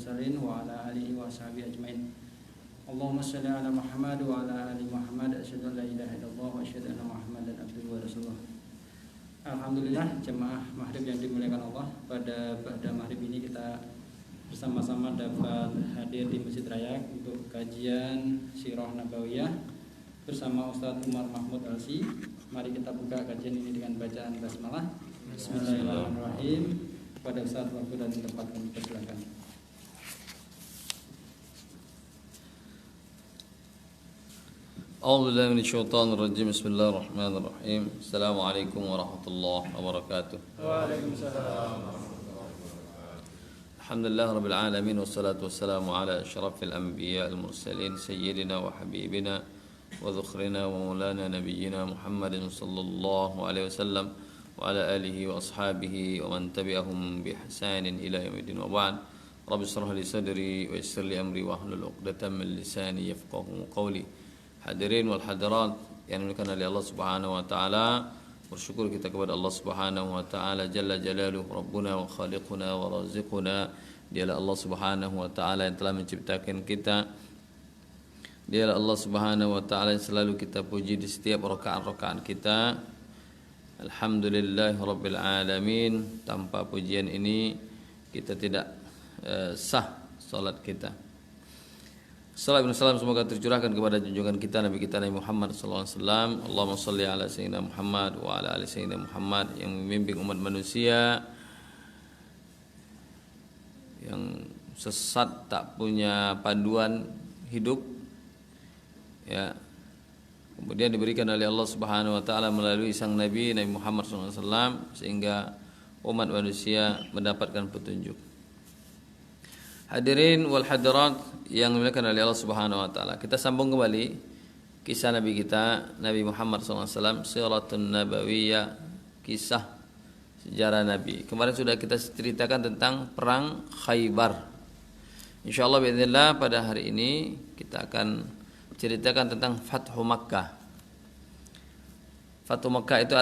mursalin wa ala alihi wa sahbihi ajmain. Allahumma shalli ala Muhammad wa ala ali Muhammad. Asyhadu an la ilaha illallah wa asyhadu anna Muhammadan abduhu wa rasuluh. Alhamdulillah jemaah maghrib yang dimuliakan Allah, pada maghrib ini kita bersama-sama dapat hadir di Masjid Raya untuk kajian Sirah Nabawiyah bersama Ustadz Umar Mahmud Alsi. Mari kita buka kajian ini dengan bacaan basmalah. Bismillahirrahmanirrahim. Pada Ustadz waktu dan tempat kami persilakan. أعوذ بالله من الشيطان الرجيم. بسم الله الرحمن الرحيم. السلام عليكم ورحمة الله وبركاته. وعليكم السلام. الحمد لله رب العالمين والصلاة والسلام على أشرف الأنبياء المرسلين سيدنا وحبيبنا وذخرنا ومولانا نبينا محمد صلى الله عليه وسلم وعلى آله وأصحابه ومن تبعهم بإحسان إلى يوم الدين وبعد. رب اشرح لي صدري ويسر لي أمري واحلل عقدة من لساني يفقهوا قولي. Hadirin wal hadirat yang dimuliakan oleh Allah Subhanahu wa taala, bersyukur kita kepada Allah Subhanahu wa taala jalla jalaluhu rabbuna wa khaliquna wa raziquna. Dialah Allah Subhanahu wa taala yang telah menciptakan kita. Dialah Allah Subhanahu wa taala yang selalu kita puji di setiap rakaat-rakaat kita. Alhamdulillahirabbil alamin. Tanpa pujian ini kita tidak sah salat kita. Salam dan salam semoga tercurahkan kepada junjungan kita Nabi kita Nabi Muhammad sallallahu alaihi wasallam. Allahumma shalli ala sayyidina Muhammad wa ala ali sayyidina Muhammad, yang membimbing umat manusia yang sesat, tak punya panduan hidup, ya, kemudian diberikan oleh Allah Subhanahu wa taala melalui sang Nabi Muhammad sallallahu alaihi wasallam sehingga umat manusia mendapatkan petunjuk. Hadirin wal hadirat yang dimuliakan oleh Allah Subhanahu wa taala. Kita sambung kembali kisah Nabi kita Nabi Muhammad SAW, Siratun Nabawiyah, kisah sejarah Nabi. Kemarin sudah kita ceritakan tentang perang Khaybar. Insyaallah باذنillah pada hari ini kita akan ceritakan tentang Fathu Makkah. Fathu Makkah itu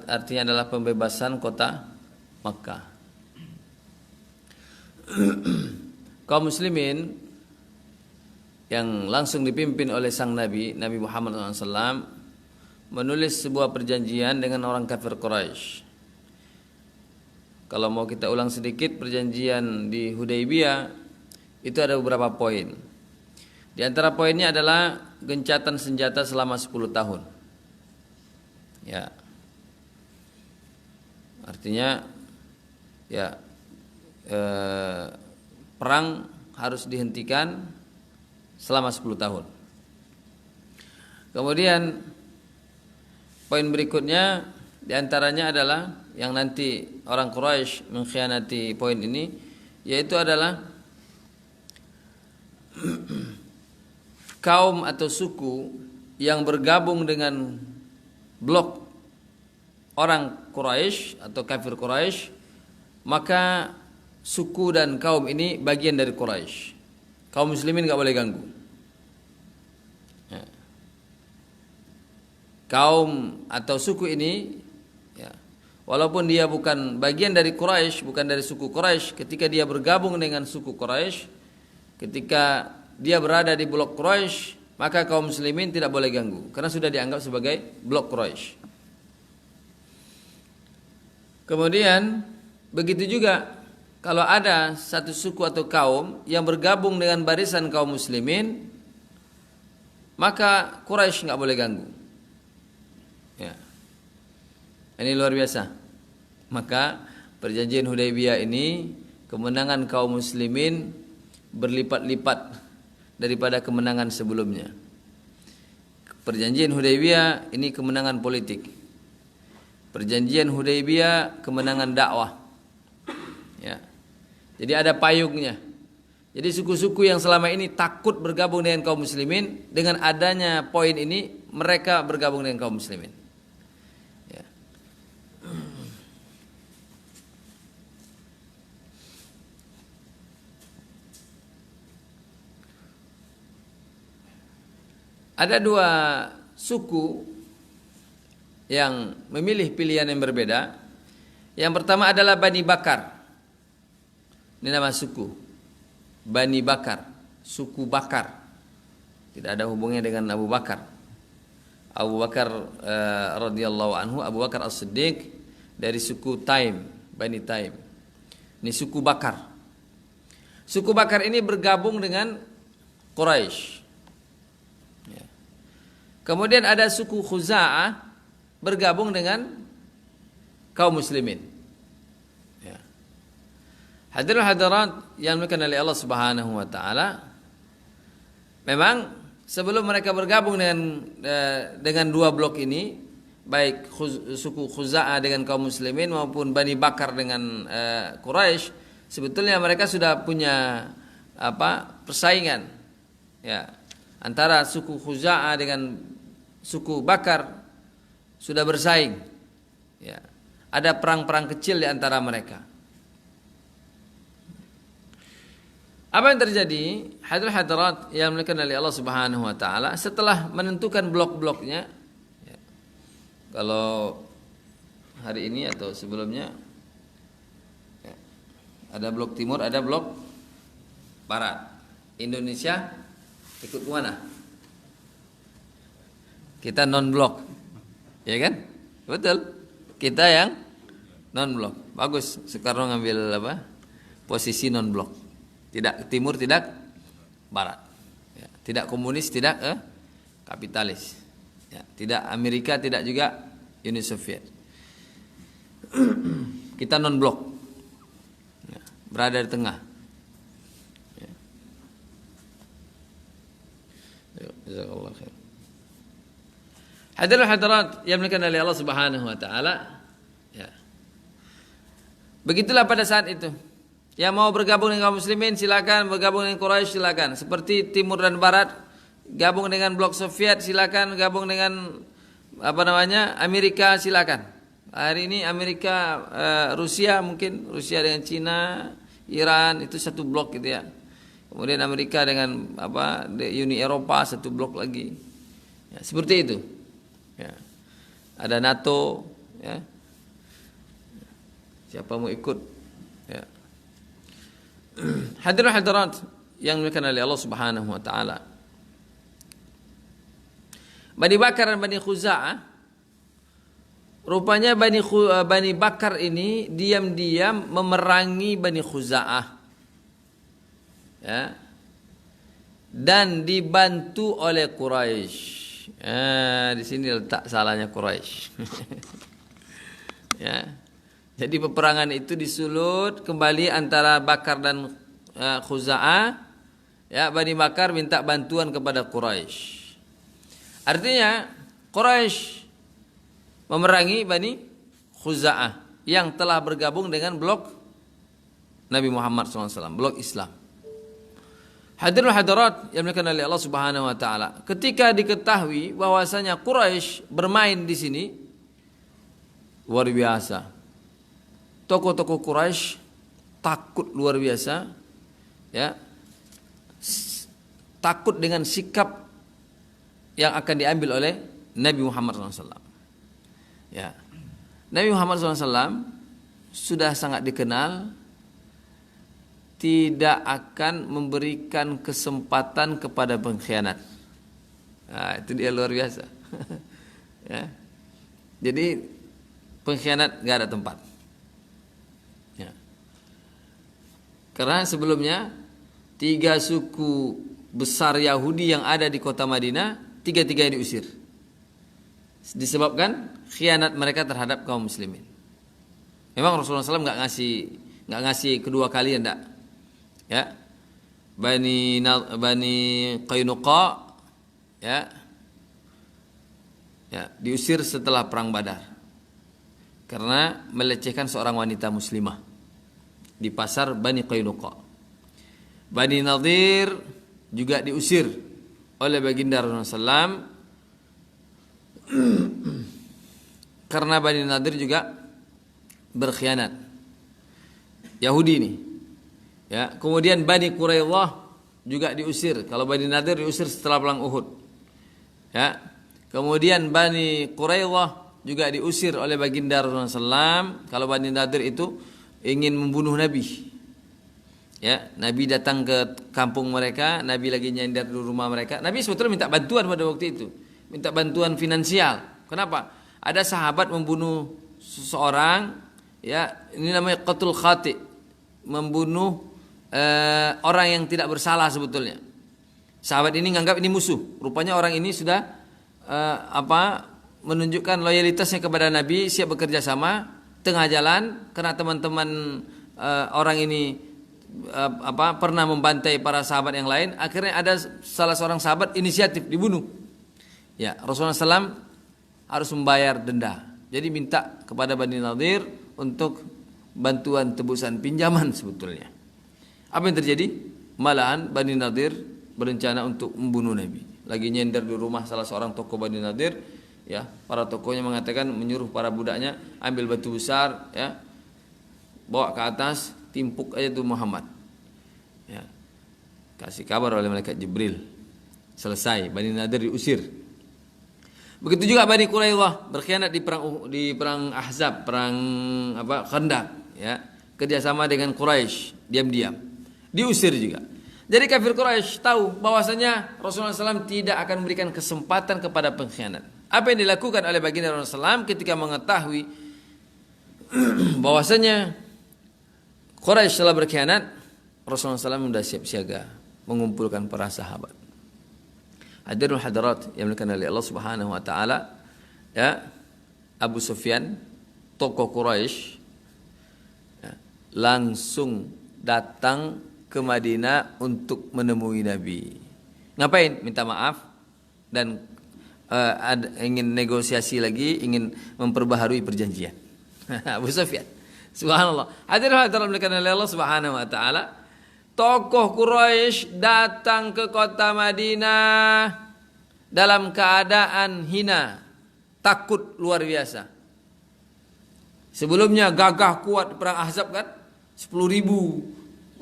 artinya adalah pembebasan kota Makkah. Kaum muslimin yang langsung dipimpin oleh sang Nabi Muhammad SAW menulis sebuah perjanjian dengan orang kafir Quraisy. Kalau mau kita ulang sedikit, perjanjian di Hudaybiyah itu ada beberapa poin. Di antara poinnya adalah gencatan senjata selama 10 tahun. Ya. Artinya ya perang harus dihentikan selama 10 tahun. Kemudian poin berikutnya diantaranya adalah yang nanti orang Quraisy mengkhianati poin ini, yaitu adalah kaum atau suku yang bergabung dengan blok orang Quraisy atau kafir Quraisy, maka suku dan kaum ini bagian dari Quraisy. Kaum muslimin gak boleh ganggu. Ya. Kaum atau suku ini, ya, walaupun dia bukan bagian dari Quraisy, bukan dari suku Quraisy, ketika dia bergabung dengan suku Quraisy, ketika dia berada di blok Quraisy, maka kaum muslimin tidak boleh ganggu karena sudah dianggap sebagai blok Quraisy. Kemudian begitu juga kalau ada satu suku atau kaum yang bergabung dengan barisan kaum muslimin, maka Quraisy nggak boleh ganggu. Ya. Ini luar biasa. Maka perjanjian Hudaybiyah ini kemenangan kaum muslimin berlipat-lipat daripada kemenangan sebelumnya. Perjanjian Hudaybiyah ini kemenangan politik. Perjanjian Hudaybiyah kemenangan dakwah. Ya. Jadi ada payungnya. Jadi suku-suku yang selama ini takut bergabung dengan kaum muslimin, dengan adanya poin ini mereka bergabung dengan kaum muslimin. Ya. Ada dua suku yang memilih pilihan yang berbeda. Yang pertama adalah Bani Bakar. Ini nama suku. Bani Bakar, suku Bakar. Tidak ada hubungannya dengan Abu Bakar. Abu Bakar radhiyallahu anhu, Abu Bakar As-Siddiq dari suku Taim, Bani Taim. Ini suku Bakar. Suku Bakar ini bergabung dengan Quraisy. Ya. Kemudian ada suku Khuza'ah bergabung dengan kaum muslimin. Ya. Hadirin hadirat yang dimuliakan oleh Allah Subhanahu wa taala, memang sebelum mereka bergabung dengan dua blok ini, baik suku Khuza'ah dengan kaum muslimin maupun Bani Bakar dengan Quraisy, sebetulnya mereka sudah punya persaingan, ya, antara suku Khuza'ah dengan suku Bakar sudah bersaing, ya. Ada perang-perang kecil di antara mereka. Apa yang terjadi? Hadirat yang dimuliakan oleh Allah Subhanahu wa taala, setelah menentukan blok-bloknya, ya, kalau hari ini atau sebelumnya, ya, ada blok timur, ada blok barat. Indonesia ikut mana? Kita non blok, ya kan? Betul. Kita yang non blok. Bagus. Soekarno ngambil posisi non blok. Tidak timur, tidak barat. Ya, tidak komunis, tidak kapitalis. Ya, tidak Amerika, tidak juga Uni Soviet. Kita non blok. Ya, berada di tengah. Ya. Jazakallah khair. Hadirin hadirat yang dimuliakan oleh Allah Subhanahu wa taala, ya. Begitulah pada saat itu. Yang mau bergabung dengan kaum muslimin silakan, bergabung dengan Quraisy silakan. Seperti timur dan barat, gabung dengan blok Soviet silakan, gabung dengan Amerika silakan. Hari ini Amerika, Rusia mungkin, Rusia dengan Cina, Iran itu satu blok gitu ya. Kemudian Amerika dengan Uni Eropa satu blok lagi. Ya, seperti itu. Ya. Ada NATO, ya. Siapa mau ikut? Ya. Hadirin hadirat yang dimuliakan oleh Allah Subhanahu wa taala. Bani Bakar dan Bani Khuza'ah, rupanya Bani Bakar ini diam-diam memerangi Bani Khuza'ah. Ya. Dan dibantu oleh Quraisy. Di sini letak salahnya Quraisy. Ya. Jadi peperangan itu disulut kembali antara Bakar dan Khuza'ah. Ya, Bani Bakar minta bantuan kepada Quraisy. Artinya Quraisy memerangi Bani Khuza'ah yang telah bergabung dengan blok Nabi Muhammad SAW, blok Islam. Hadirin hadirat yang dimuliakan oleh Allah Subhanahu wa taala, ketika diketahui bahwasanya Quraisy bermain di sini, luar biasa. Tokoh-tokoh Quraisy takut luar biasa, ya, takut dengan sikap yang akan diambil oleh Nabi Muhammad SAW. Ya, Nabi Muhammad SAW sudah sangat dikenal tidak akan memberikan kesempatan kepada pengkhianat. Nah, itu dia luar biasa. Ya. Jadi pengkhianat gak ada tempat. Ya. Karena sebelumnya 3 suku besar Yahudi yang ada di kota Madinah, 3-3 diusir. Disebabkan khianat mereka terhadap kaum muslimin. Memang Rasulullah SAW nggak ngasih kedua kali, enggak. Ya, Bani Qainuqa, ya, diusir setelah perang Badar karena melecehkan seorang wanita muslimah di pasar Bani Qainuqa. Bani Nadir juga diusir oleh baginda Rasulullah SAW karena Bani Nadir juga berkhianat, Yahudi ini. Ya, kemudian Bani Quraidah juga diusir. Kalau Bani Nadir diusir setelah perang Uhud. Ya. Kemudian Bani Quraidah juga diusir oleh baginda Rasulullah SAW. Kalau Bani Nadir itu ingin membunuh Nabi. Ya, Nabi datang ke kampung mereka, Nabi lagi nyender di rumah mereka. Nabi sebetulnya minta bantuan pada waktu itu, minta bantuan finansial. Kenapa? Ada sahabat membunuh seseorang, ya, ini namanya qatul khati, membunuh orang yang tidak bersalah sebetulnya. Sahabat ini nganggap ini musuh. Rupanya orang ini sudah menunjukkan loyalitasnya kepada Nabi, siap bekerja sama. Tengah jalan, karena teman-teman orang ini pernah membantai para sahabat yang lain, akhirnya ada salah seorang sahabat inisiatif dibunuh. Ya, Rasulullah SAW harus membayar denda. Jadi minta kepada Bani Nadir untuk bantuan tebusan pinjaman sebetulnya. Apa yang terjadi? Malahan Bani Nadir berencana untuk membunuh Nabi. Lagi nyender di rumah salah seorang tokoh Bani Nadir, ya, para tokohnya mengatakan, menyuruh para budaknya ambil batu besar, ya, bawa ke atas, timpuk aja tuh Muhammad. Ya. Kasih kabar oleh malaikat Jibril. Selesai, Bani Nadir diusir. Begitu juga Bani Quraidah berkhianat di perang Ahzab, perang Khandaq, ya. Kerjasama dengan Quraisy, diam-diam. Diusir juga. Jadi kafir Quraisy tahu bahwasanya Rasulullah SAW tidak akan memberikan kesempatan kepada pengkhianat. Apa yang dilakukan oleh baginda Rasulullah SAW ketika mengetahui bahwasanya Quraisy telah berkhianat, Rasulullah SAW sudah siap siaga mengumpulkan para sahabat. Hadirul hadirat yang dimuliakan oleh Allah Subhanahu wa taala, ya, Abu Sufyan, tokoh Quraisy, ya, langsung datang ke Madinah untuk menemui Nabi. Ngapain? Minta maaf dan ingin negosiasi lagi, ingin memperbaharui perjanjian. Abu Sufyan. Subhanallah. Hadirin hadirat dimuliakan oleh Allah Subhanahu wa taala. Tokoh Quraisy datang ke kota Madinah dalam keadaan hina, takut luar biasa. Sebelumnya gagah kuat perang Ahzab kan? 10.000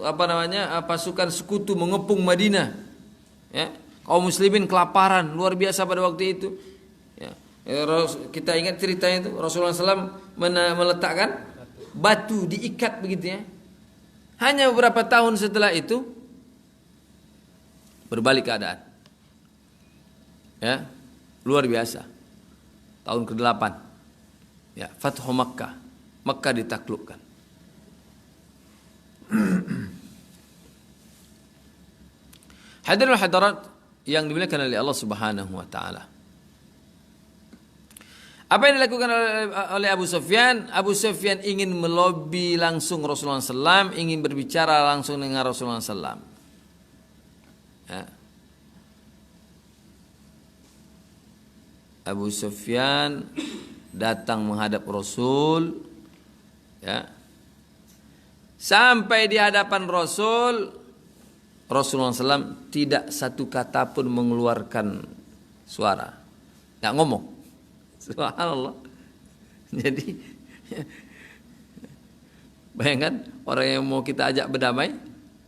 pasukan sekutu mengepung Madinah. Ya, kaum muslimin kelaparan luar biasa pada waktu itu. Ya, kita ingat ceritanya itu, Rasulullah SAW meletakkan batu diikat begitu, ya. Hanya beberapa tahun setelah itu berbalik keadaan. Ya, luar biasa. Tahun ke-8. Ya, Fathu Makkah. Makkah ditaklukkan. Hadirin hadirat yang dimuliakan oleh Allah Subhanahu wa taala. Apa yang dilakukan oleh Abu Sufyan? Abu Sufyan ingin melobi langsung Rasulullah SAW, ingin berbicara langsung dengan Rasulullah SAW. Ya. Abu Sufyan datang menghadap Rasul, ya. Sampai di hadapan Rasul, Rasulullah SAW tidak satu kata pun mengeluarkan suara, nggak ngomong. Subhanallah. Jadi bayangkan orang yang mau kita ajak berdamai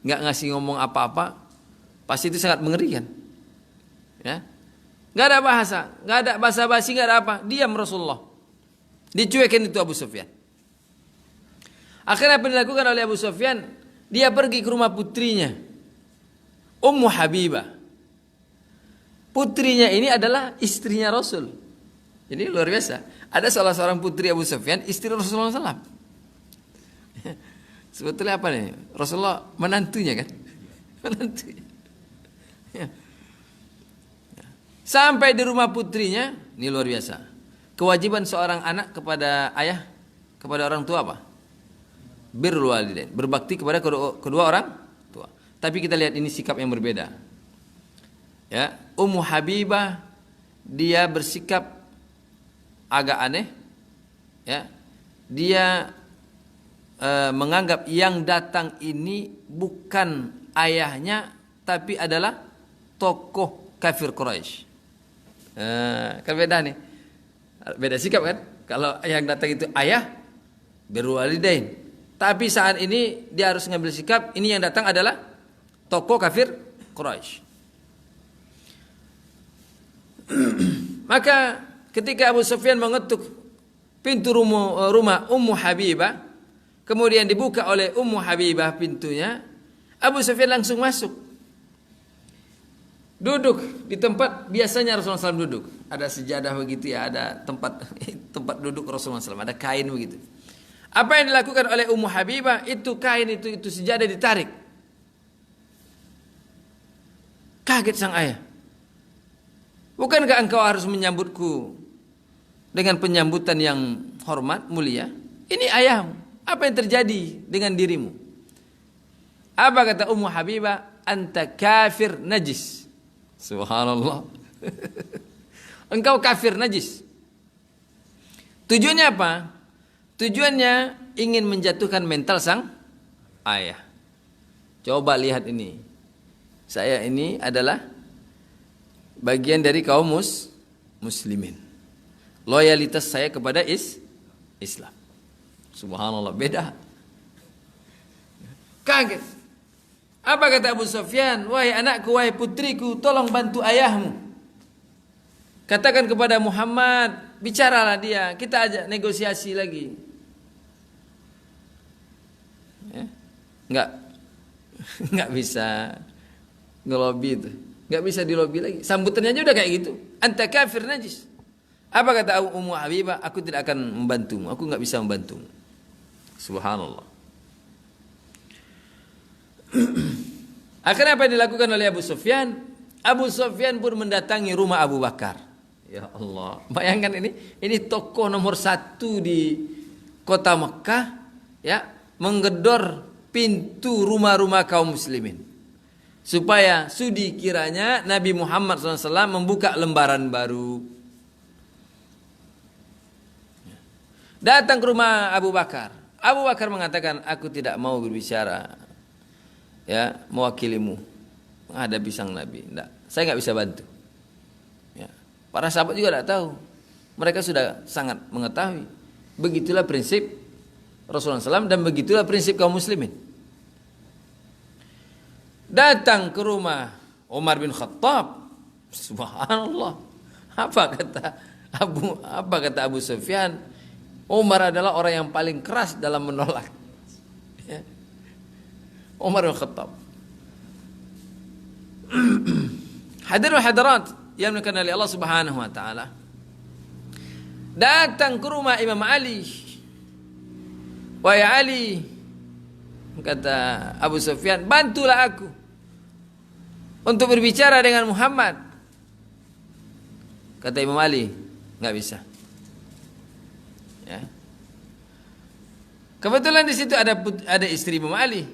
nggak ngasih ngomong apa-apa, pasti itu sangat mengerikan. Ya, nggak ada bahasa, nggak ada basa-basi, nggak ada apa, diam Rasulullah. Dicuekin itu Abu Sufyan. Akhirnya apa yang dilakukan oleh Abu Sufyan? Dia pergi ke rumah putrinya, Ummu Habibah. Putrinya ini adalah istrinya Rasul. Jadi luar biasa. Ada salah seorang putri Abu Sufyan, istri Rasulullah SAW. Sebetulnya apa nih? Rasulullah menantunya kan? Menantunya. Ya. Sampai di rumah putrinya, ini luar biasa. Kewajiban seorang anak kepada ayah, kepada orang tua apa? Birrul walidain, berbakti kepada kedua orang tua. Tapi kita lihat ini sikap yang berbeda. Ya, Ummu Habibah dia bersikap agak aneh, ya. Dia menganggap yang datang ini bukan ayahnya, tapi adalah tokoh kafir Quraisy. Kan beda nih, beda sikap kan? Kalau yang datang itu ayah, birrul walidain. Tapi saat ini dia harus ngambil sikap, ini yang datang adalah tokoh kafir Quraisy. Maka ketika Abu Sufyan mengetuk pintu rumah Ummu Habibah, kemudian dibuka oleh Ummu Habibah pintunya, Abu Sufyan langsung masuk. Duduk di tempat biasanya Rasulullah SAW duduk. Ada sejadah begitu ya, ada tempat duduk Rasulullah SAW, ada kain begitu. Apa yang dilakukan oleh Ummu Habibah, itu kain itu sejadah ditarik. Kaget sang ayah. Bukankah engkau harus menyambutku dengan penyambutan yang hormat, mulia? Ini ayahmu. Apa yang terjadi dengan dirimu? Apa kata Ummu Habibah? Anta kafir najis. Subhanallah. Engkau kafir najis. Tujuannya apa? Tujuannya ingin menjatuhkan mental sang ayah. Coba lihat ini. Saya ini adalah bagian dari kaum muslimin. Loyalitas saya kepada Islam. Subhanallah, beda. Kaget. Apa kata Abu Sufyan? Wahai anakku, wahai putriku, tolong bantu ayahmu. Katakan kepada Muhammad, bicaralah dia, kita ajak negosiasi lagi. Ya? Enggak bisa ngelobi itu. Enggak bisa dilobi lagi. Sambutannya aja udah kayak gitu. Anta kafir najis. Apa kata Ummu Habibah? Aku tidak akan membantumu. Aku enggak bisa membantumu. Subhanallah. Akhirnya apa yang dilakukan oleh Abu Sufyan? Abu Sufyan pun mendatangi rumah Abu Bakar. Ya Allah, bayangkan ini tokoh nomor 1 di kota Mekah, ya, menggedor pintu rumah-rumah kaum muslimin supaya sudi kiranya Nabi Muhammad SAW membuka lembaran baru. Datang ke rumah Abu Bakar. Abu Bakar mengatakan, aku tidak mau berbicara, ya, mewakilimu menghadapi sang Nabi. Enggak, saya nggak bisa bantu. Ya. Para sahabat juga tidak tahu. Mereka sudah sangat mengetahui. Begitulah prinsip Rasulullah SAW dan begitulah prinsip kaum muslimin. Datang ke rumah Umar bin Khattab. Subhanallah. Apa kata Abu Sufyan? Umar adalah orang yang paling keras dalam menolak. Ya. Umar bin Khattab. Hadirin hadirat yang dimuliakan oleh Allah Subhanahu wa taala. Datang ke rumah Imam Ali. Wahai Ali, kata Abu Sufyan, bantulah aku untuk berbicara dengan Muhammad. Kata Imam Ali, enggak bisa. Ya. Kebetulan di situ ada istri Imam Ali.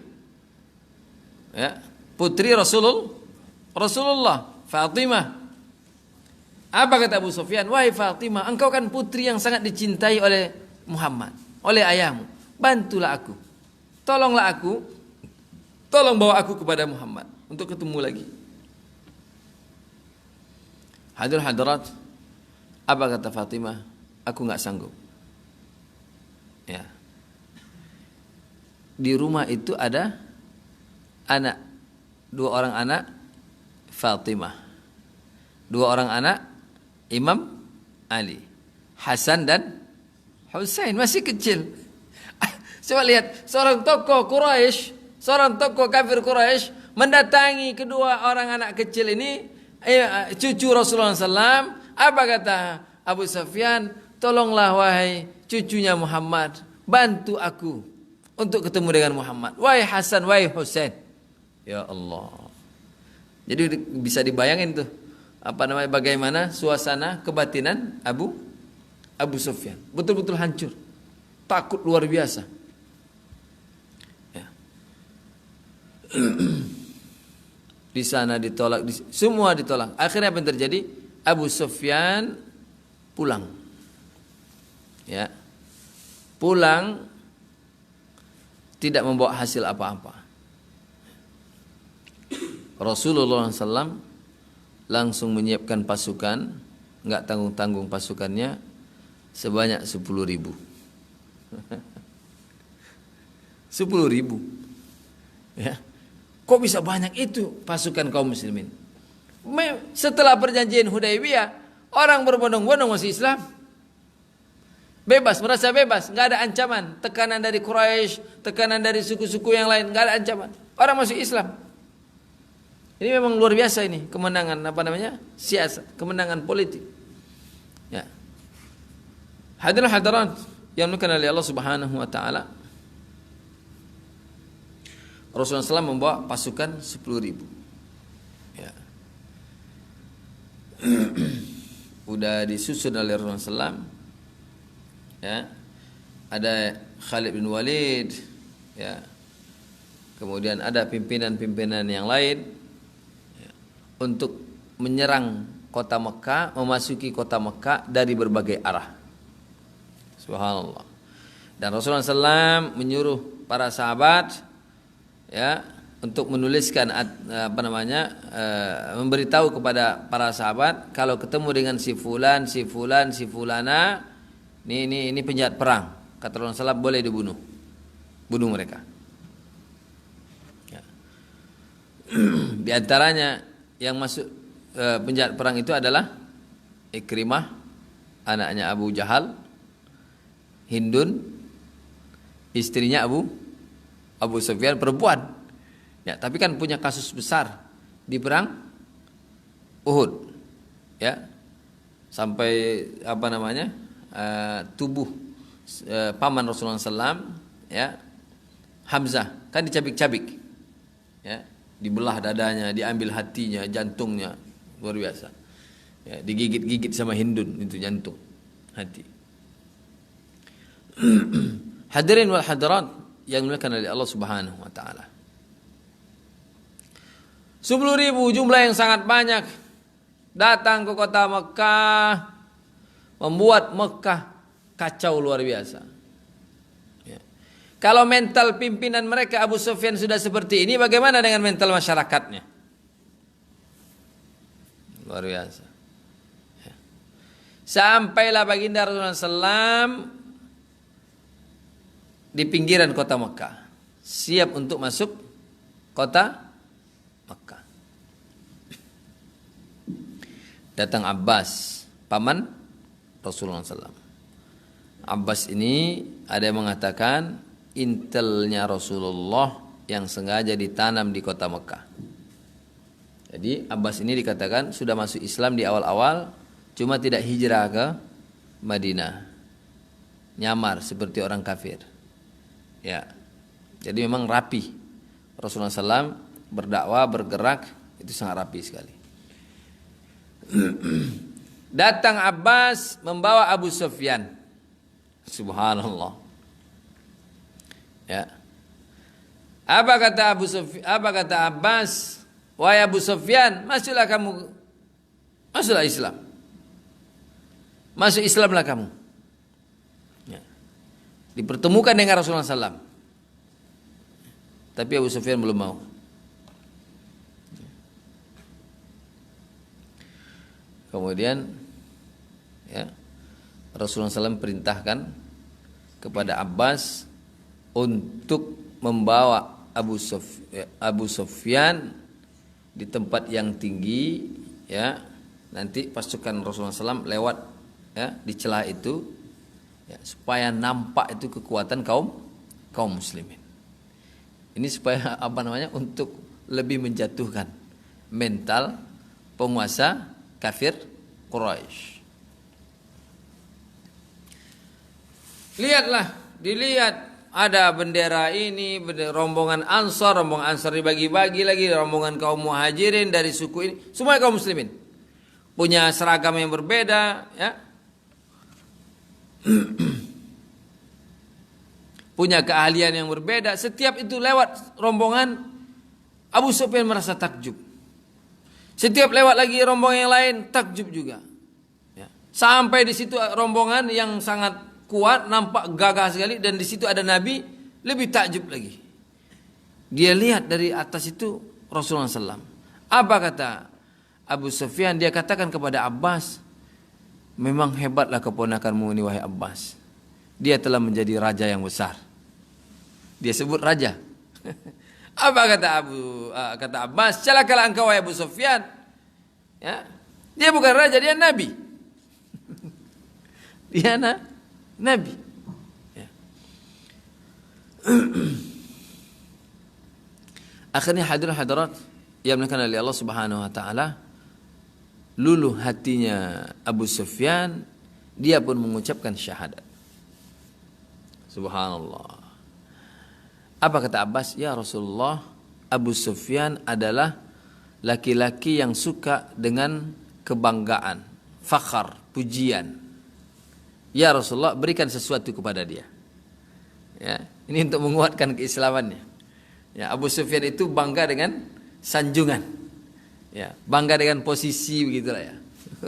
Ya, putri Rasulullah, Fatimah. Apa kata Abu Sufyan? Wahai Fatimah, engkau kan putri yang sangat dicintai oleh Muhammad, oleh ayahmu. Bantulah aku. Tolonglah aku. Tolong bawa aku kepada Muhammad untuk ketemu lagi. Hadirin hadirat, apa kata Fatimah? Aku enggak sanggup. Ya. Di rumah itu ada anak, 2 orang anak Fatimah, 2 orang anak Imam Ali, Hasan dan Husain, masih kecil. Coba lihat, seorang tokoh Quraisy, seorang tokoh kafir Quraisy mendatangi kedua orang anak kecil ini, cucu Rasulullah SAW. Apa kata Abu Sufyan? Tolonglah wahai cucunya Muhammad, bantu aku untuk ketemu dengan Muhammad. Wahai Hasan, wahai Husain. Ya Allah. Jadi bisa dibayangin tuh bagaimana suasana kebatinan Abu Sufyan. Betul-betul hancur. Takut luar biasa. Ya. Di sana ditolak, semua ditolak. Akhirnya apa yang terjadi? Abu Sufyan pulang. Ya. Pulang tidak membawa hasil apa-apa. Rasulullah SAW langsung menyiapkan pasukan, enggak tanggung-tanggung pasukannya, sebanyak 10.000. 10.000. Ya. Kok bisa banyak itu pasukan kaum muslimin? Setelah perjanjian Hudaybiyah, orang berbondong-bondong masuk Islam. Bebas, merasa bebas, nggak ada ancaman, tekanan dari Quraisy, tekanan dari suku-suku yang lain, nggak ada ancaman. Orang masuk Islam. Ini memang luar biasa ini, kemenangan siasat, kemenangan politik. Ya. Hadirin hadirat yang dimuliakan oleh Allah Subhanahu wa taala. Rasulullah SAW membawa pasukan 10.000. Ya. Udah disusun oleh Rasulullah SAW. Ya, ada Khalid bin Walid, ya, kemudian ada pimpinan-pimpinan yang lain, ya, untuk menyerang kota Mekah, memasuki kota Mekah dari berbagai arah. Subhanallah. Dan Rasulullah SAW menyuruh para sahabat, ya, untuk menuliskan memberitahu kepada para sahabat kalau ketemu dengan si fulan, si fulan, si fulana. Ini penjahat perang. Kata Rasulullah SAW, boleh dibunuh. Bunuh mereka. Ya. Di antaranya yang masuk penjahat perang itu adalah Ikrimah, anaknya Abu Jahal, Hindun, istrinya Abu Sufyan, perempuan. Ya, tapi kan punya kasus besar di perang Uhud. Ya. Sampai tubuh paman Rasulullah SAW, ya, Hamzah, kan dicabik-cabik, ya, dibelah dadanya, diambil hatinya, jantungnya, luar biasa, ya, digigit-gigit sama Hindun, itu jantung, hati. Hadirin wal hadirat yang dimuliakan oleh Allah Subhanahu wa taala. 10.000, jumlah yang sangat banyak, datang ke kota Mekah, membuat Mekah kacau luar biasa. Ya. Kalau mental pimpinan mereka Abu Sufyan sudah seperti ini, bagaimana dengan mental masyarakatnya? Luar biasa. Ya. Sampailah baginda Rasulullah SAW di pinggiran kota Mekah, siap untuk masuk kota Mekah. Datang Abbas, paman Rasulullah SAW. Abbas ini ada yang mengatakan intelnya Rasulullah yang sengaja ditanam di kota Mekah. Jadi Abbas ini dikatakan sudah masuk Islam di awal-awal, cuma tidak hijrah ke Madinah, nyamar seperti orang kafir. Ya, jadi memang rapi. Rasulullah SAW berdakwah, bergerak itu sangat rapi sekali. Datang Abbas membawa Abu Sufyan. Subhanallah. Ya. Apa kata Abbas? Wahai Abu Sufyan, masuklah kamu. Masuklah Islam. Masuk Islamlah kamu. Ya. Dipertemukan dengan Rasulullah SAW. Tapi Abu Sufyan belum mau. Kemudian, ya, Rasulullah SAW perintahkan kepada Abbas untuk membawa Abu Sufyan di tempat yang tinggi, ya, nanti pasukan Rasulullah SAW lewat, ya, di celah itu, ya, supaya nampak itu kekuatan kaum muslimin. Ini supaya untuk lebih menjatuhkan mental penguasa kafir Quraisy. Lihatlah, dilihat ada bendera ini, rombongan Ansar dibagi-bagi lagi, rombongan kaum Muhajirin dari suku ini, semua kaum muslimin. Punya seragam yang berbeda, ya. Punya keahlian yang berbeda. Setiap itu lewat rombongan, Abu Sufyan merasa takjub. Setiap lewat lagi rombongan yang lain, takjub juga. Ya. Sampai di situ rombongan yang sangat kuat, nampak gagah sekali, dan di situ ada Nabi, lebih takjub lagi. Dia lihat dari atas itu Rasulullah SAW. Apa kata Abu Sufyan? Dia katakan kepada Abbas, memang hebatlah keponakanmu ini wahai Abbas. Dia telah menjadi raja yang besar. Dia sebut raja. Apa kata Abbas? Celakalah engkau wahai Abu Sufyan. Ya. Dia bukan raja, dia nabi. Dia Nabi. Ya. Akhirnya hadirin hadirat yang dimuliakan oleh Allah Subhanahu wa taala, luluh hatinya Abu Sufyan, dia pun mengucapkan syahadat. Subhanallah. Apa kata Abbas? Ya Rasulullah, Abu Sufyan adalah laki-laki yang suka dengan kebanggaan, fakhar, pujian. Ya Rasulullah, berikan sesuatu kepada dia. Ya, ini untuk menguatkan keislamannya. Ya, Abu Sufyan itu bangga dengan sanjungan. Ya, bangga dengan posisi begitulah ya.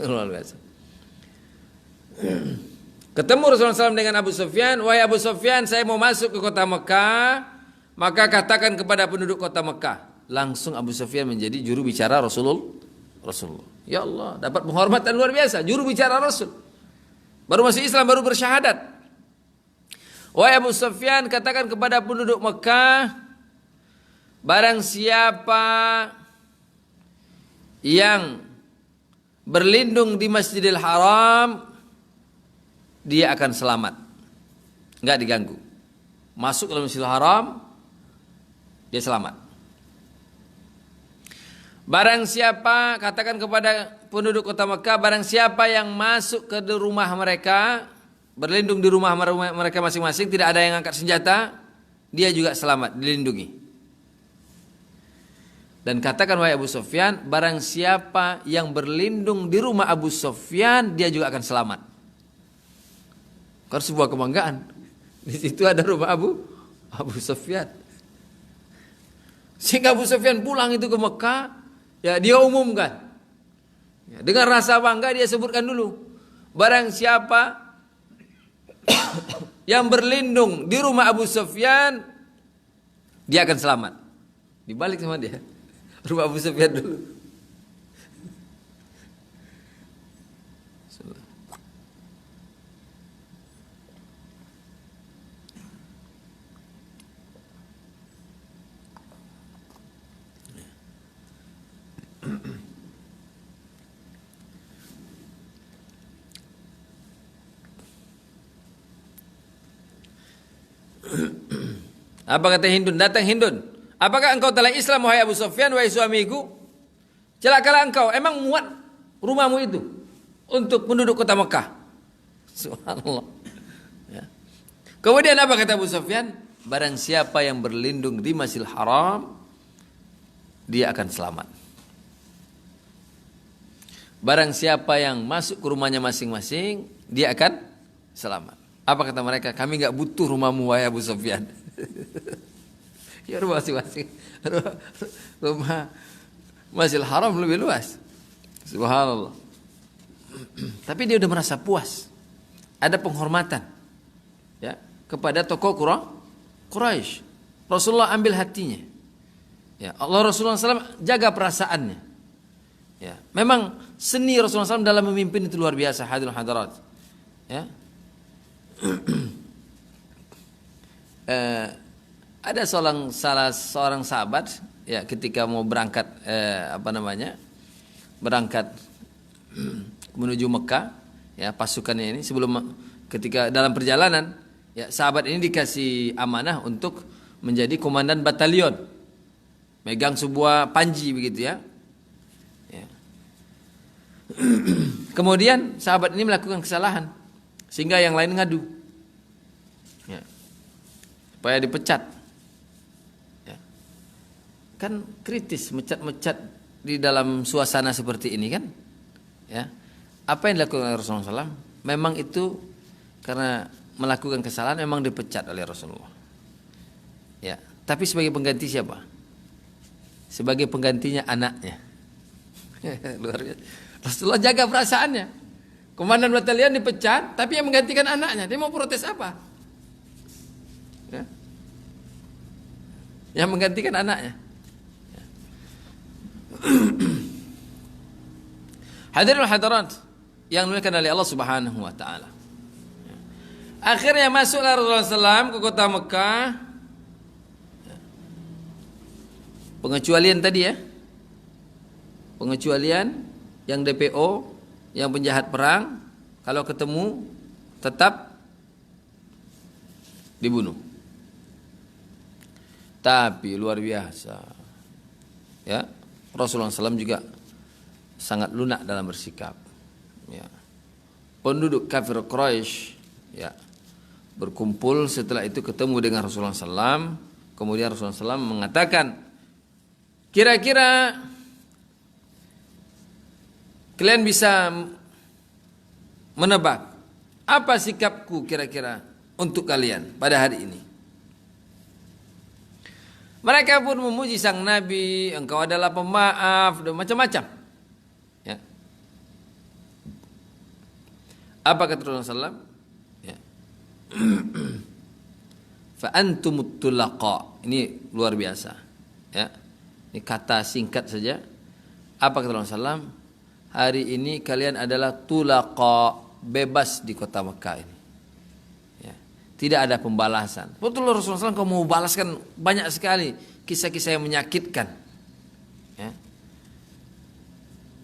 Luar biasa. Ketemu Rasulullah SAW dengan Abu Sufyan, wahai Abu Sufyan, saya mau masuk ke kota Mekah, maka katakan kepada penduduk kota Mekah. Langsung Abu Sufyan menjadi juru bicara Rasulullah. Ya Allah, dapat penghormatan luar biasa, juru bicara Rasul. Baru masuk Islam, baru bersyahadat. Wahai Abu Sufyan, katakan kepada penduduk Mekah, barang siapa yang berlindung di Masjidil Haram, dia akan selamat, enggak diganggu. Masuk ke Masjidil Haram, dia selamat. Barang siapa, katakan kepada penduduk kota Mekah, barang siapa yang masuk ke rumah mereka, berlindung di rumah mereka masing-masing, tidak ada yang angkat senjata, dia juga selamat, dilindungi. Dan katakan wahai Abu Sufyan, barang siapa yang berlindung di rumah Abu Sufyan, dia juga akan selamat. Karena sebuah kebanggaan. Di situ ada rumah Abu Sufyan. Sehingga Abu Sufyan pulang itu ke Mekah, ya dia umumkan. Ya, dengan rasa bangga dia sebutkan dulu, barang siapa yang berlindung di rumah Abu Sufyan, dia akan selamat. Dibalik sama dia. Rumah Abu Sufyan dulu. Apa kata Hindun? Datang Hindun. Apakah engkau telah Islam wahai Abu Sufyan, wahai suamiku? Celakalah engkau, emang muat rumahmu itu untuk penduduk kota Mekah? Subhanallah. Ya. Kemudian apa kata Abu Sufyan? Barang siapa yang berlindung di Masjidil Haram, dia akan selamat. Barang siapa yang masuk ke rumahnya masing-masing, dia akan selamat. Apa kata mereka? Kami enggak butuh rumahmu wahai Abu Sufyan. Ya rumah masing-masing. Rumah Masjidil Haram lebih luas. Subhanallah. Tapi dia udah merasa puas. Ada penghormatan ya kepada tokoh Quraisy. Rasulullah ambil hatinya. Ya, Rasulullah SAW jaga perasaannya. Ya, memang seni Rasulullah SAW dalam memimpin itu luar biasa, hadirin hadirat. Ya. Ada salah seorang sahabat ya ketika mau berangkat berangkat menuju Mekah ya, pasukannya ini ketika dalam perjalanan ya, sahabat ini dikasih amanah untuk menjadi komandan batalion, megang sebuah panji begitu ya. Ya. Kemudian sahabat ini melakukan kesalahan sehingga yang lain ngadu ya, supaya dipecat. Kan kritis mecat-mecat di dalam suasana seperti ini kan ya. Apa yang dilakukan oleh Rasulullah SAW memang itu karena melakukan kesalahan, memang dipecat oleh Rasulullah ya. Tapi sebagai pengganti siapa? Sebagai penggantinya anaknya. Luar biasa. Rasulullah jaga perasaannya. Komandan batalion dipecat, tapi yang menggantikan anaknya. Dia mau protes apa ya? Yang menggantikan anaknya. Hadirin hadirat yang dimuliakan oleh Allah Subhanahu wa taala. Akhirnya masuklah Rasulullah SAW ke kota Mekah. Pengecualian tadi ya. Pengecualian yang DPO, yang penjahat perang, kalau ketemu tetap dibunuh. Tapi luar biasa, ya, Rasulullah SAW juga sangat lunak dalam bersikap. Ya. Penduduk kafir Quraisy, ya, berkumpul setelah itu ketemu dengan Rasulullah SAW. Kemudian Rasulullah SAW mengatakan, kira-kira kalian bisa menebak apa sikapku kira-kira untuk kalian pada hari ini. Mereka pun memuji sang Nabi, engkau adalah pemaaf, dan macam-macam. Ya. Apa kata Rasulullah SAW? Ya. Fa antumut tulaqa. Ini luar biasa. Ya. Ini kata singkat saja. Apa kata Rasulullah SAW? Hari ini kalian adalah tulaqa, bebas di kota Mekah ini. Tidak ada pembalasan. Betul Rasulullah SAW kalau mau balaskan banyak sekali kisah-kisah yang menyakitkan. Ya.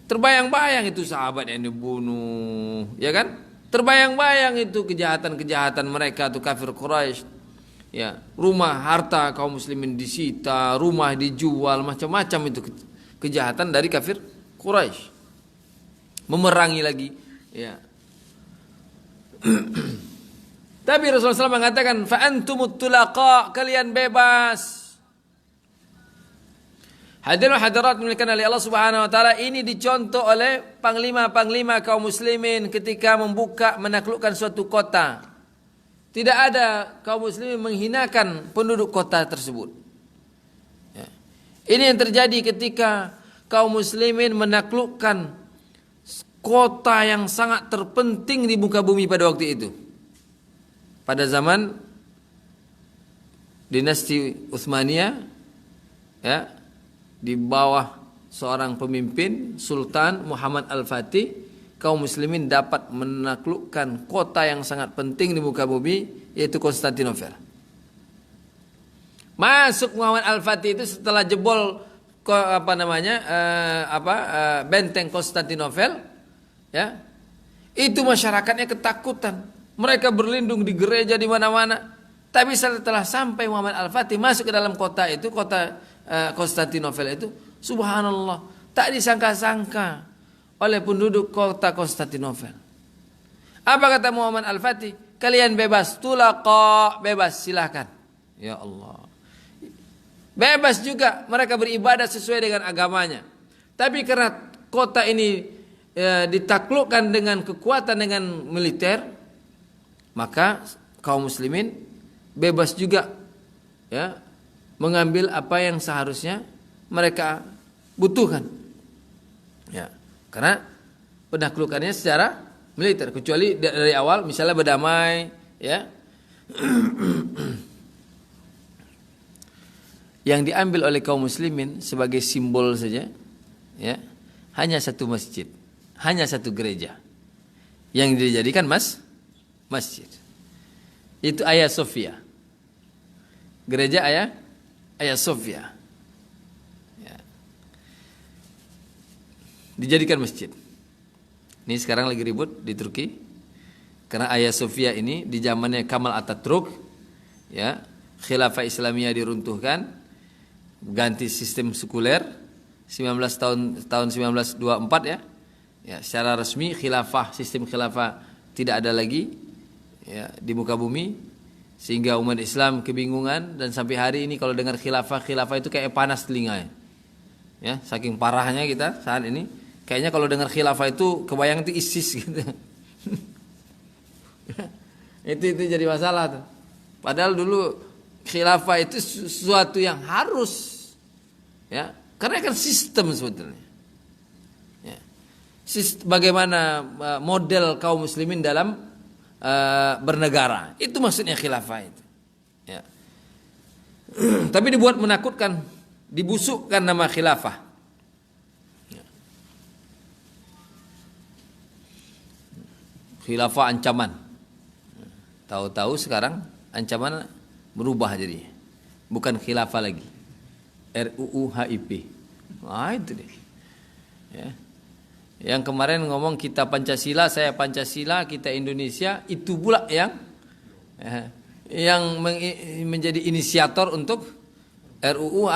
Terbayang-bayang itu sahabat yang dibunuh, ya kan? Terbayang-bayang itu kejahatan-kejahatan mereka tuh kafir Quraisy. Ya, rumah harta kaum muslimin disita, rumah dijual, macam-macam itu kejahatan dari kafir Quraisy. Memerangi lagi, ya. Tapi Rasulullah SAW mengatakan, fa antumut tulaqa, kalian bebas. Hadirin hadirat dimuliakan oleh Allah Subhanahu wa taala, ini dicontoh oleh panglima-panglima kaum muslimin ketika membuka menaklukkan suatu kota. Tidak ada kaum muslimin menghinakan penduduk kota tersebut. Ya. Ini yang terjadi ketika kaum muslimin menaklukkan kota yang sangat terpenting di muka bumi pada waktu itu. Pada zaman dinasti Utsmaniyah, ya, di bawah seorang pemimpin Sultan Muhammad Al-Fatih, kaum muslimin dapat menaklukkan kota yang sangat penting di muka bumi, yaitu Konstantinopel. Masuk Muhammad Al-Fatih itu setelah jebol benteng Konstantinopel, ya, itu masyarakatnya ketakutan. Mereka berlindung di gereja di mana-mana. Tapi setelah sampai Muhammad Al-Fatih masuk ke dalam kota itu, kota Konstantinopel itu, subhanallah, tak disangka-sangka oleh penduduk kota Konstantinopel. Apa kata Muhammad Al-Fatih? Kalian bebas, tulaqa, bebas, silahkan. Ya Allah. Bebas juga mereka beribadah sesuai dengan agamanya. Tapi karena kota ini ditaklukkan dengan kekuatan, dengan militer, maka kaum muslimin bebas juga, ya, mengambil apa yang seharusnya mereka butuhkan. Ya, karena penaklukannya secara militer, kecuali dari awal misalnya berdamai, ya. Yang diambil oleh kaum muslimin sebagai simbol saja, ya, hanya satu masjid, hanya satu gereja yang dijadikan masjid. Itu Hagia Sophia. Gereja Hagia Sophia. Ya. Dijadikan masjid. Ini sekarang lagi ribut di Turki. Karena Hagia Sophia ini di zamannya Kemal Atatürk, ya, khilafah Islamiyah diruntuhkan, ganti sistem sekuler 19 tahun 1924, ya. Ya, secara resmi sistem khilafah tidak ada lagi, ya, di muka bumi, sehingga umat Islam kebingungan, dan sampai hari ini kalau dengar khilafah itu kayak panas telinga, ya, saking parahnya kita saat ini, kayaknya kalau dengar khilafah itu kebayang itu ISIS gitu. itu jadi masalah tuh. Padahal dulu khilafah itu sesuatu yang harus, ya, karena kan sistem sebetulnya, ya. Bagaimana model kaum muslimin dalam bernegara, itu maksudnya khilafah itu, ya. Tapi dibuat menakutkan, dibusukkan nama khilafah, ya. Khilafah ancaman, tahu-tahu sekarang ancaman berubah jadi bukan khilafah lagi, RUU HIP. Nah itu deh, ya. Yang kemarin ngomong kita Pancasila, saya Pancasila, kita Indonesia, itu pula yang yang menjadi inisiator untuk RUU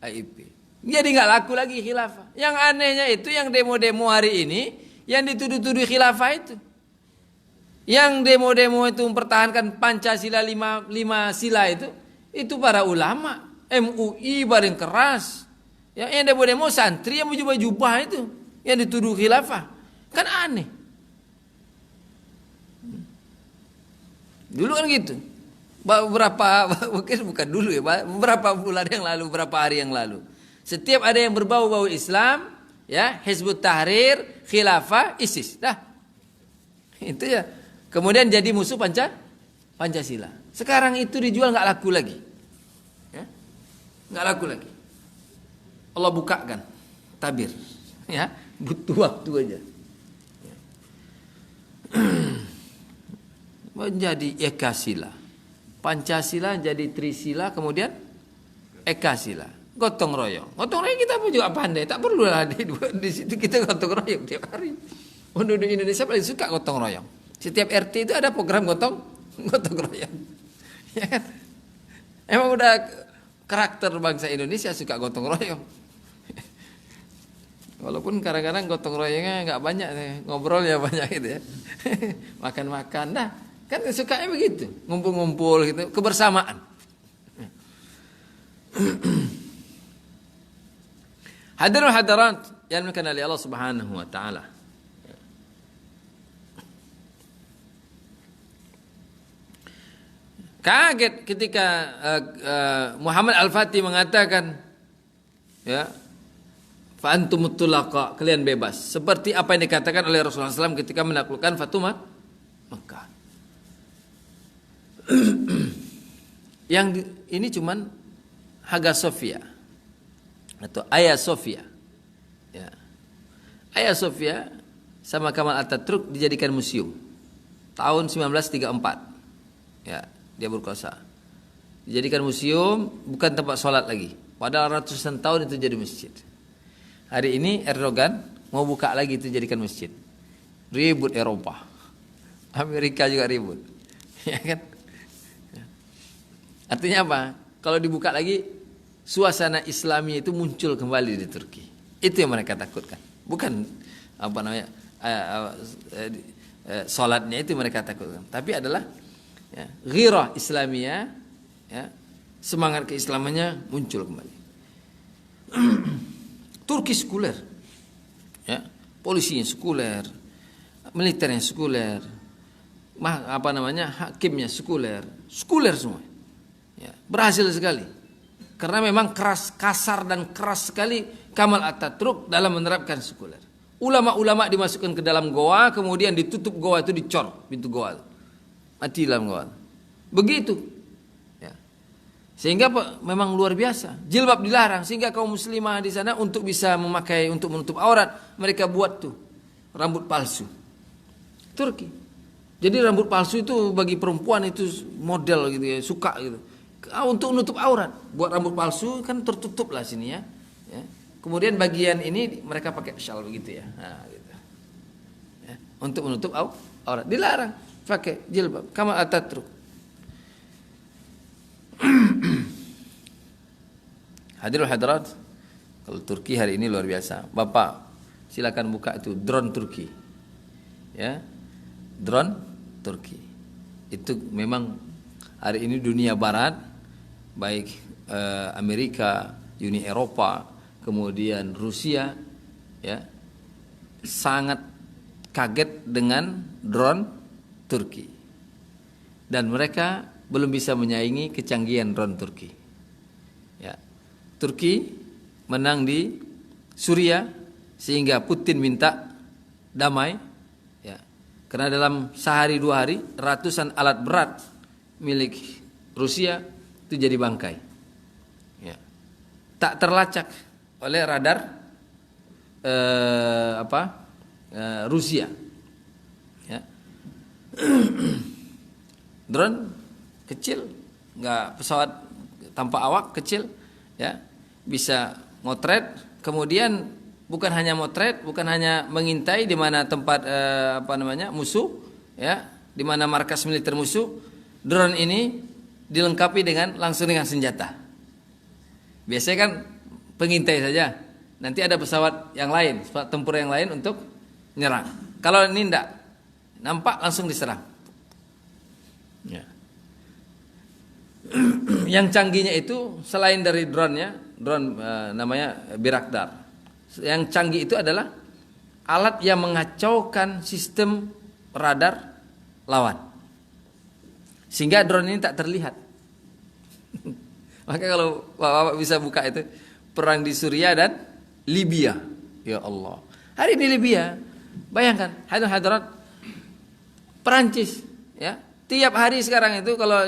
AIP. Jadi nggak laku lagi khilafah. Yang anehnya itu yang demo-demo hari ini yang dituduh-tuduh khilafah itu. Yang demo-demo itu mempertahankan Pancasila lima sila itu para ulama, MUI bareng keras. Yang demo-demo santri yang jubah-jubah itu yang dituduh khilafah. Kan aneh. Dulu kan gitu. Bukan dulu ya, beberapa bulan yang lalu, beberapa hari yang lalu. Setiap ada yang berbau-bau Islam, ya, Hizbut Tahrir, khilafah, ISIS. Dah. Itu ya. Kemudian jadi musuh Pancasila. Sekarang itu dijual nggak laku lagi. Ya. Nggak laku lagi. Allah bukakan tabir. Ya, butuh waktu aja. Ya. Menjadi Ekasila. Pancasila jadi Trisila, kemudian Ekasila. Gotong royong. Gotong royong kita pun juga pandai. Tak perlu lah di situ kita gotong royong tiap hari. Penduduk Indonesia paling suka gotong royong. Setiap RT itu ada program gotong royong. Ya kan? Emang udah karakter bangsa Indonesia suka gotong royong. Walaupun kadang-kadang gotong royongnya nggak banyak, ngobrolnya banyak gitu ya. Makan-makan dah. Kan sukanya begitu, ngumpul-ngumpul gitu, kebersamaan. Hadirul hadirat yang dimuliakan oleh Allah Subhanahu wa taala. Kaget ketika Muhammad Al-Fatih mengatakan, ya, fa antumut tulaqa, kalian bebas, seperti apa yang dikatakan oleh Rasulullah SAW ketika menaklukkan Fatumah Mekah. Yang ini cuman Hagia Sophia atau Hagia Sophia. Ya. Hagia Sophia sama Kemal Atatürk dijadikan museum tahun 1934. Ya, dia berkuasa. Dijadikan museum, bukan tempat sholat lagi. Padahal ratusan tahun itu jadi masjid. Hari ini Erdogan mau buka lagi itu jadikan masjid. Ribut Eropa. Amerika juga ribut. Ya kan? Artinya apa? Kalau dibuka lagi, suasana Islami itu muncul kembali di Turki. Itu yang mereka takutkan. Bukan apa namanya sholatnya itu mereka takutkan. Tapi adalah ya, ghirah Islamiyah, ya, semangat keislamannya muncul kembali. Turki sekuler, ya, polisinya sekuler, militernya sekuler, hakimnya sekuler semua. Ya, berhasil sekali. Karena memang kasar dan keras sekali Kemal Atatürk dalam menerapkan sekuler. Ulama-ulama dimasukkan ke dalam goa, kemudian ditutup goa itu, dicor pintu goa. Mati dalam goa. Begitu. Ya. Sehingga memang luar biasa. Jilbab dilarang, sehingga kaum muslimah di sana untuk bisa memakai, untuk menutup aurat, mereka buat tuh rambut palsu. Turki. Jadi rambut palsu itu bagi perempuan itu model gitu ya, suka gitu. Untuk menutup aurat, buat rambut palsu kan tertutup lah sini ya. Ya. Kemudian bagian ini mereka pakai shawl begitu ya. Nah, gitu. Ya. Untuk menutup aurat dilarang pakai jilbab. Kemal Atatürk. Hadirul hadirat, kalau Turki hari ini luar biasa. Bapak silakan buka itu drone Turki. Ya. Drone Turki. Itu memang hari ini dunia barat, baik Amerika, Uni Eropa, kemudian Rusia, ya, sangat kaget dengan drone Turki. Dan mereka belum bisa menyaingi kecanggihan drone Turki. Ya. Turki menang di Suriah sehingga Putin minta damai. Ya. Karena dalam sehari 2 hari ratusan alat berat milik Rusia itu jadi bangkai. Ya. Tak terlacak oleh radar Rusia. Ya. Drone kecil, nggak pesawat tanpa awak, kecil, ya, bisa motret. Kemudian bukan hanya motret, bukan hanya mengintai di mana tempat musuh, ya, di mana markas militer musuh, drone ini dilengkapi langsung dengan senjata. Biasanya kan pengintai saja. Nanti ada pesawat yang lain, pesawat tempur yang lain untuk menyerang. Kalau ini enggak, nampak langsung diserang. Ya. Yang canggihnya itu selain dari drone namanya Bayraktar. Yang canggih itu adalah alat yang mengacaukan sistem radar lawan, sehingga drone ini tak terlihat. Maka kalau Bapak bisa buka itu perang di Suriah dan Libya, ya Allah. Hari ini Libya, bayangkan hadirat Perancis, ya. Tiap hari sekarang itu kalau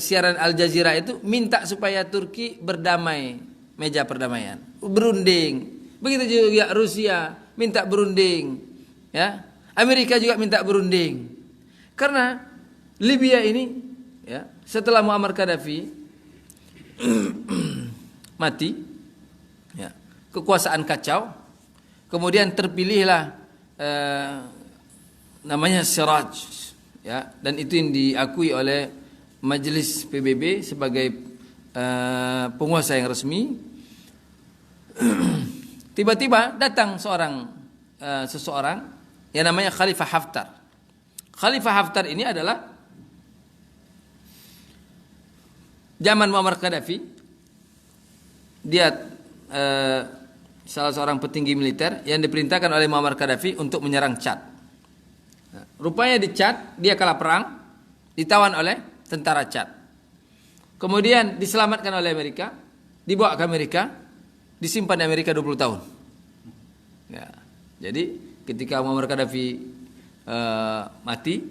siaran Al Jazeera itu minta supaya Turki berdamai, meja perdamaian, berunding. Begitu juga Rusia minta berunding, ya. Amerika juga minta berunding. Karena Libya ini, ya, setelah Muammar Gaddafi mati, ya, kekuasaan kacau, kemudian terpilihlah namanya Siraj, ya, dan itu yang diakui oleh Majelis PBB sebagai penguasa yang resmi. Tiba-tiba datang seseorang yang namanya Khalifah Haftar. Khalifah Haftar ini adalah zaman Muammar Gaddafi. Dia salah seorang petinggi militer yang diperintahkan oleh Muammar Gaddafi untuk menyerang Chad. Nah, rupanya di Chad dia kalah perang, ditawan oleh tentara Chad. Kemudian diselamatkan oleh Amerika, dibawa ke Amerika, disimpan di Amerika 20 tahun. Ya, jadi ketika Muammar Gaddafi mati,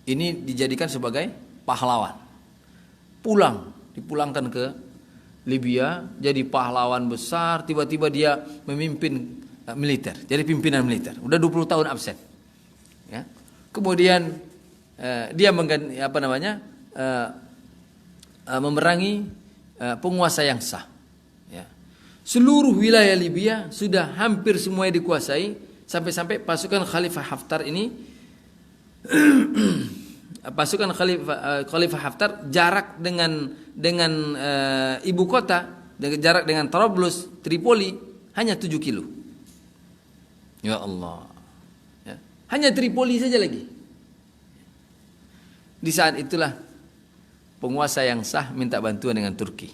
ini dijadikan sebagai pahlawan. Dipulangkan ke Libya, jadi pahlawan besar. Tiba-tiba dia memimpin militer, jadi pimpinan militer. Udah 20 tahun absen. Ya. Kemudian dia memerangi penguasa yang sah. Ya. Seluruh wilayah Libya sudah hampir semuanya dikuasai, sampai-sampai pasukan Khalifah Haftar ini pasukan Khalifah Haftar jarak dengan ibu kota, jarak dengan Trablus, Tripoli hanya 7 kilo. Ya Allah. Ya. Hanya Tripoli saja lagi. Di saat itulah penguasa yang sah minta bantuan dengan Turki.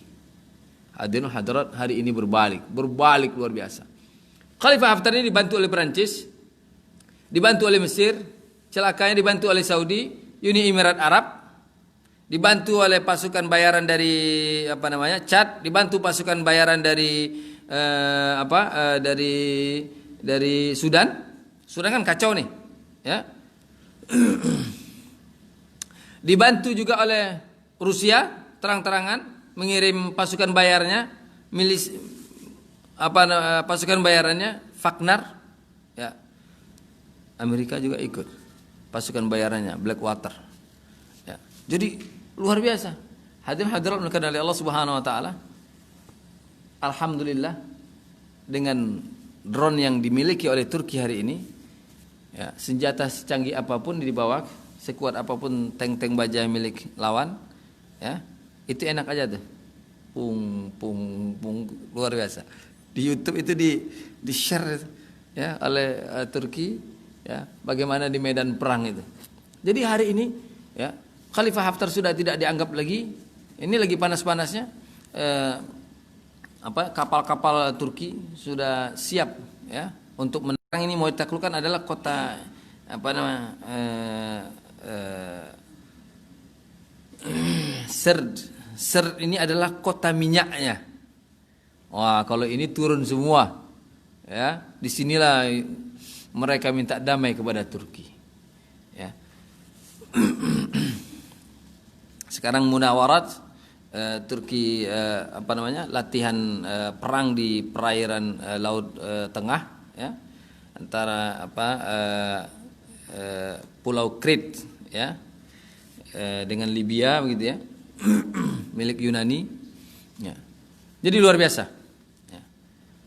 Hadirin hadirat, hari ini berbalik luar biasa. Khalifah Haftar ini dibantu oleh Perancis, dibantu oleh Mesir, celakanya dibantu oleh Saudi, Uni Emirat Arab, dibantu oleh pasukan bayaran dari Chad, dibantu pasukan bayaran dari dari Sudan. Sudan kan kacau nih, ya. Dibantu juga oleh Rusia, terang-terangan mengirim pasukan bayarnya, pasukan bayarannya Wagner, ya. Amerika juga ikut pasukan bayarannya Blackwater, ya. Jadi luar biasa. Hadirat oleh Allah Subhanahu wa taala. Alhamdulillah, dengan drone yang dimiliki oleh Turki hari ini, ya, senjata secanggih apapun dibawa, sekuat apapun tank-tank baja milik lawan, ya, itu enak aja tuh. Pung luar biasa. Di YouTube itu di share, ya, oleh Turki, ya, bagaimana di medan perang itu. Jadi hari ini, ya, Khalifah Haftar sudah tidak dianggap lagi. Ini lagi panas-panasnya, kapal-kapal Turki sudah siap, ya, untuk menerang. Ini mau ditaklukkan adalah kota Sird ini adalah kota minyaknya. Wah, kalau ini turun semua, ya, disinilah mereka minta damai kepada Turki, ya. Sekarang munawarat Turki latihan perang di perairan Laut Tengah, ya, antara Pulau Crete, ya, dengan Libya begitu, ya, milik Yunani, ya. Jadi luar biasa, ya.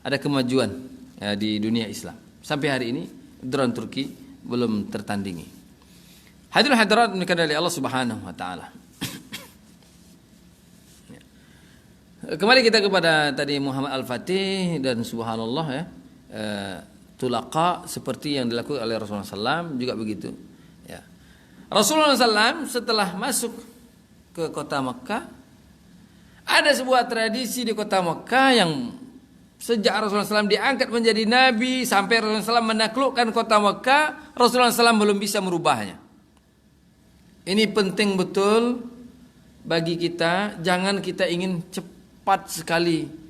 Ada kemajuan, ya, di dunia Islam. Sampai hari ini drone Turki belum tertandingi. Hadirin hadirat dari Allah Subhanahu wa taala. Kembali kita kepada tadi Muhammad Al-Fatih dan subhanallah ya. Tulaqa seperti yang dilakukan oleh Rasulullah SAW juga begitu. Ya. Rasulullah SAW setelah masuk ke kota Mekah, ada sebuah tradisi di kota Mekah yang sejak Rasulullah SAW diangkat menjadi nabi sampai Rasulullah SAW menaklukkan kota Mekah, Rasulullah SAW belum bisa merubahnya. Ini penting betul bagi kita, jangan kita ingin cepat sekali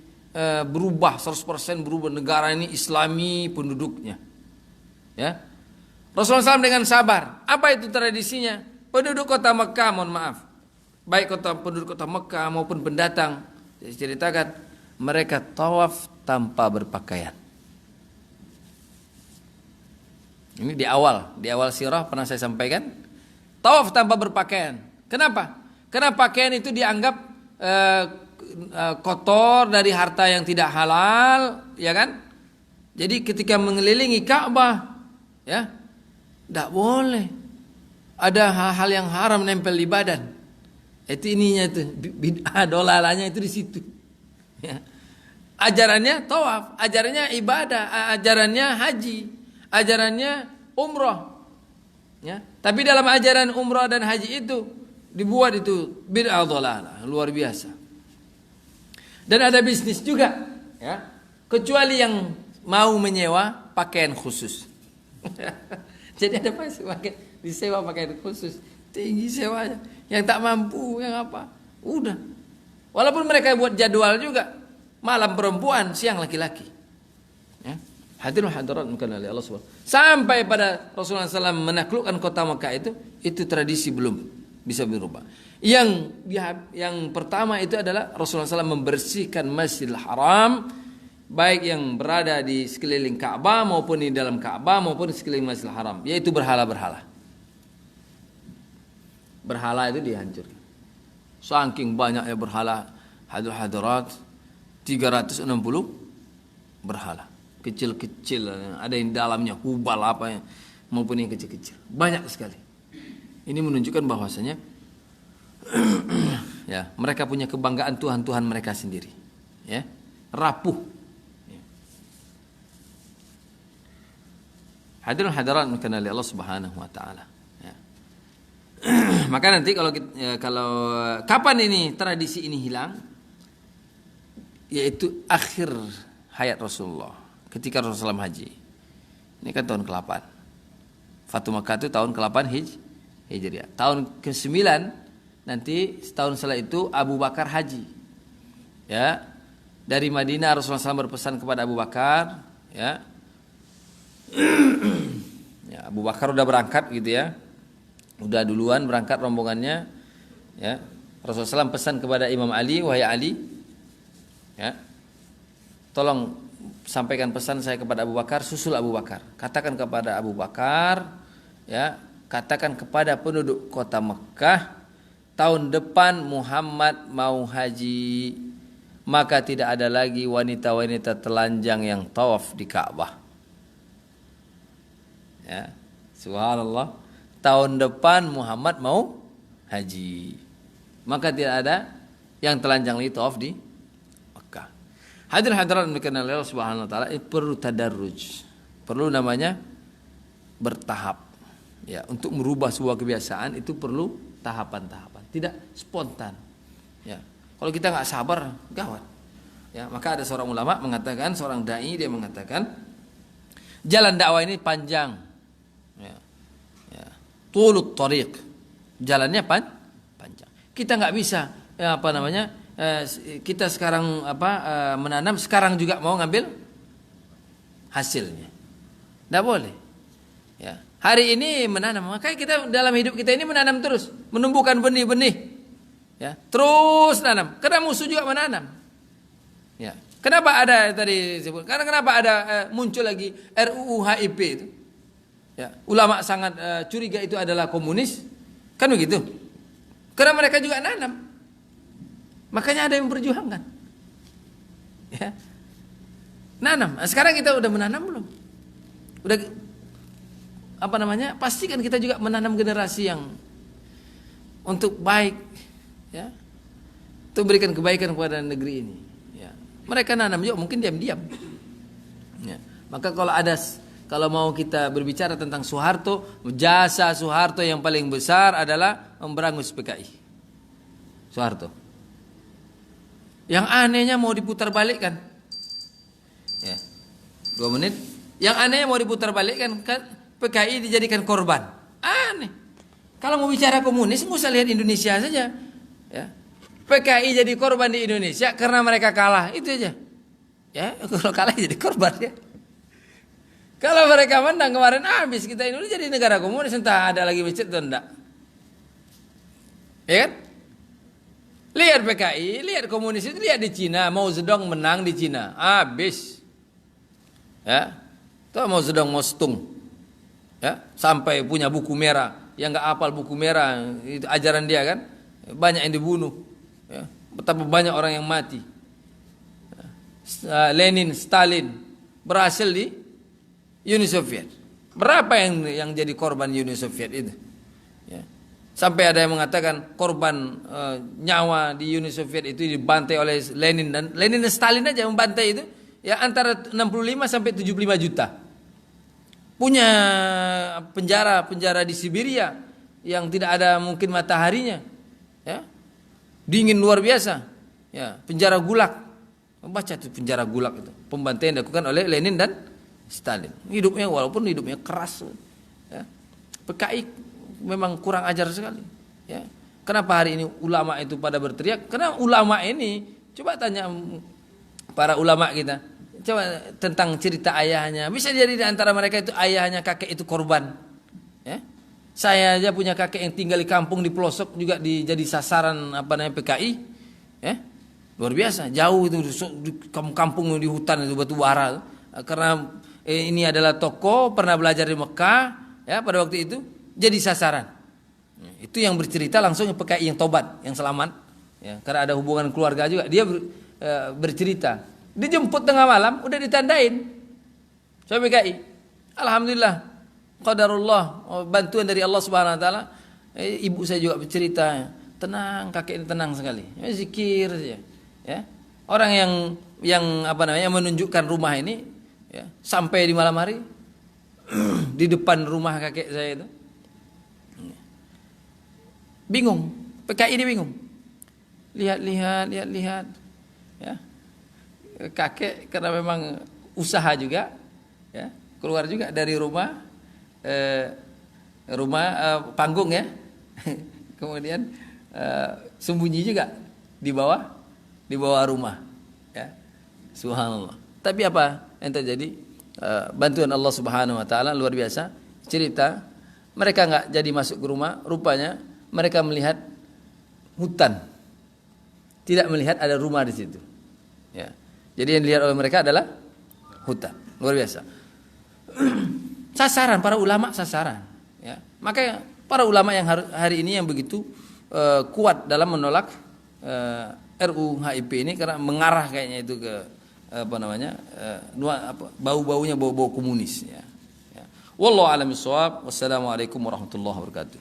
berubah 100% berubah negara ini Islami penduduknya. Ya. Rasulullah SAW dengan sabar. Apa itu tradisinya? Penduduk kota Mekah, mohon maaf, baik penduduk kota Mekah maupun pendatang, diceritakan mereka tawaf tanpa berpakaian. Ini di awal sirah pernah saya sampaikan, tawaf tanpa berpakaian. Kenapa? Karena pakaian itu dianggap kotor dari harta yang tidak halal, ya kan? Jadi ketika mengelilingi Ka'bah, ya, tidak boleh ada hal-hal yang haram nempel di badan. Itu ininya itu bid'ah dolalanya itu di situ. Ya. Ajarannya tawaf, ajarannya ibadah, ajarannya haji, ajarannya umrah. Ya. Tapi dalam ajaran umrah dan haji itu dibuat itu bid'ah dolalah, luar biasa. Dan ada bisnis juga, ya. Kecuali yang mau menyewa pakaian khusus. Jadi ada pakaian disewa pakaian khusus, tinggi sewanya. Yang tak mampu, yang apa? Udah. Walaupun mereka buat jadwal juga, malam perempuan, siang laki-laki. Ya. Hadirin hadirat mungkin oleh Allah SWT. Sampai pada Rasulullah SAW menaklukkan kota Mekah itu tradisi belum bisa berubah. Yang pertama itu adalah Rasulullah SAW membersihkan Masjidil Haram, baik yang berada di sekeliling Ka'bah maupun di dalam Ka'bah maupun di sekeliling Masjidil Haram, yaitu berhala-berhala. Berhala itu dihancurkan. Saking banyaknya berhala, hadirat 360 berhala. Kecil-kecil, ada yang dalamnya hubal apa ya, maupun yang kecil-kecil. Banyak sekali. Ini menunjukkan bahwasanya ya, mereka punya kebanggaan Tuhan-Tuhan mereka sendiri. Ya, rapuh. Ya. Hadirin hadirat mungkin oleh Allah Subhanahu wa taala. Ya. Maka nanti kalau kapan ini tradisi ini hilang? Yaitu akhir hayat Rasulullah, ketika Rasulullah SAW haji. Ini kan tahun ke-8. Fatu Makkah itu tahun ke-8 Hijriah. Tahun ke-9 nanti setahun setelah itu Abu Bakar haji. Ya. Dari Madinah Rasulullah SAW berpesan kepada Abu Bakar, ya. Ya, Abu Bakar udah berangkat gitu ya. Udah duluan berangkat rombongannya, ya. Rasulullah SAW pesan kepada Imam Ali, wahai Ali, ya, tolong sampaikan pesan saya kepada Abu Bakar, susul Abu Bakar. Katakan kepada Abu Bakar, ya, katakan kepada penduduk kota Mekah, tahun depan Muhammad mau haji, maka tidak ada lagi wanita-wanita telanjang yang tawaf di Ka'bah. Ya, subhanallah. Tahun depan Muhammad mau haji, maka tidak ada yang telanjang lagi tawaf di Mekah. Hadirin hadirat demikian Allah Subhanahu wa taala, perlu tadarruj. Perlu namanya bertahap. Ya, untuk merubah sebuah kebiasaan itu perlu tahapan-tahapan, tidak spontan. Ya. Kalau kita nggak sabar, gawat. Ya, maka ada seorang ulama mengatakan, seorang dai dia mengatakan, jalan dakwah ini panjang. Ya. Ya. Tulut thariq. Jalannya panjang. Kita nggak bisa kita sekarang menanam, sekarang juga mau ngambil hasilnya. Nggak boleh. Ya. Hari ini menanam, makanya kita dalam hidup kita ini menanam terus, menumbuhkan benih-benih, ya, terus nanam. Karena musuh juga menanam. Ya. Kenapa ada tadi disebut? Karena kenapa ada muncul lagi RUU HIP itu? Ya. Ulama sangat curiga itu adalah komunis, kan begitu? Karena mereka juga nanam, makanya ada yang memperjuangkan. Ya. Nanam. Nah, sekarang kita udah menanam belum? Udah. pastikan kita juga menanam generasi yang untuk baik, ya, untuk berikan kebaikan kepada negeri ini. Ya. Mereka nanam juga mungkin diam-diam. Ya. Maka kalau mau kita berbicara tentang Soeharto, jasa Soeharto yang paling besar adalah memberangus PKI. Soeharto. Yang anehnya mau diputar balikkan. Ya. 2 menit. Yang anehnya mau diputar balikkan, PKI dijadikan korban. Aneh. Kalau mau bicara komunis, nggak usah lihat Indonesia saja. Ya. PKI jadi korban di Indonesia karena mereka kalah, itu aja. Ya, kalau kalah jadi korban ya. Kalau mereka menang kemarin habis kita Indonesia jadi negara komunis, entah ada lagi masjid atau enggak. Ya kan? Lihat PKI, lihat komunis itu, lihat di Cina, Mao Zedong menang di Cina, habis. Ya. Tuh Mao Zedong Mao Zedong. Ya, sampai punya buku merah. Yang nggak hafal buku merah itu ajaran dia kan, banyak yang dibunuh, ya. Betapa banyak orang yang mati. Lenin, Stalin berhasil di Uni Soviet. Berapa yang jadi korban Uni Soviet itu? Ya. Sampai ada yang mengatakan korban nyawa di Uni Soviet itu dibantai oleh Lenin dan Stalin aja membantai itu ya antara 65 sampai 75 juta. Punya penjara di Siberia yang tidak ada mungkin mataharinya, ya, dingin luar biasa, ya, penjara gulag. Baca tuh penjara gulag itu, pembantaian dilakukan oleh Lenin dan Stalin. Hidupnya walaupun hidupnya keras, ya. PKI memang kurang ajar sekali, ya. Kenapa hari ini ulama itu pada berteriak? Karena ulama ini, coba tanya para ulama kita. Coba tentang cerita ayahnya. Bisa jadi di antara mereka itu ayahnya, kakek itu korban. Ya. Saya aja punya kakek yang tinggal di kampung di pelosok juga jadi sasaran PKI. Ya. Luar biasa. Jauh itu di kampung di hutan itu batu bara. Karena ini adalah tokoh pernah belajar di Mekah, ya, pada waktu itu jadi sasaran. Itu yang bercerita langsung PKI yang tobat, yang selamat. Ya, karena ada hubungan keluarga juga. Dia bercerita. Dijemput tengah malam, udah ditandain. Sampai PKI. Alhamdulillah. Qadarullah, bantuan dari Allah Subhanahu wa taala. Ibu saya juga bercerita, tenang, kakek ini tenang sekali. Ya, zikir saja. Ya. Orang yang menunjukkan rumah ini, ya, sampai di malam hari di depan rumah kakek saya itu. Bingung. PKI ini bingung. Lihat. Ya. Kakek karena memang usaha juga, ya, keluar juga dari rumah panggung, ya. Kemudian sembunyi juga di bawah rumah, ya. Subhanallah. Tapi apa yang terjadi? Bantuan Allah Subhanahu wa taala luar biasa. Cerita mereka nggak jadi masuk ke rumah, rupanya mereka melihat hutan, tidak melihat ada rumah di situ, ya. Jadi yang dilihat oleh mereka adalah hutan. Luar biasa. Sasaran para ulama, sasaran, ya. Makanya para ulama yang hari ini yang begitu kuat dalam menolak RUU HIP ini karena mengarah kayaknya itu ke bau-baunya bau komunis, ya. Ya. Wallahu a'lam bishawab. Wassalamualaikum warahmatullahi wabarakatuh.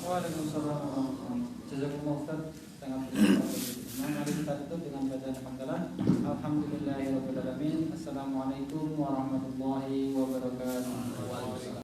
Waalaikumsalam warahmatullahi wabarakatuh. Jazakumullah Ustaz. Mari kita tutup dengan bacaan hamdalah. Alhamdulillahirabbil alamin. Assalamualaikum warahmatullahi wabarakatuh.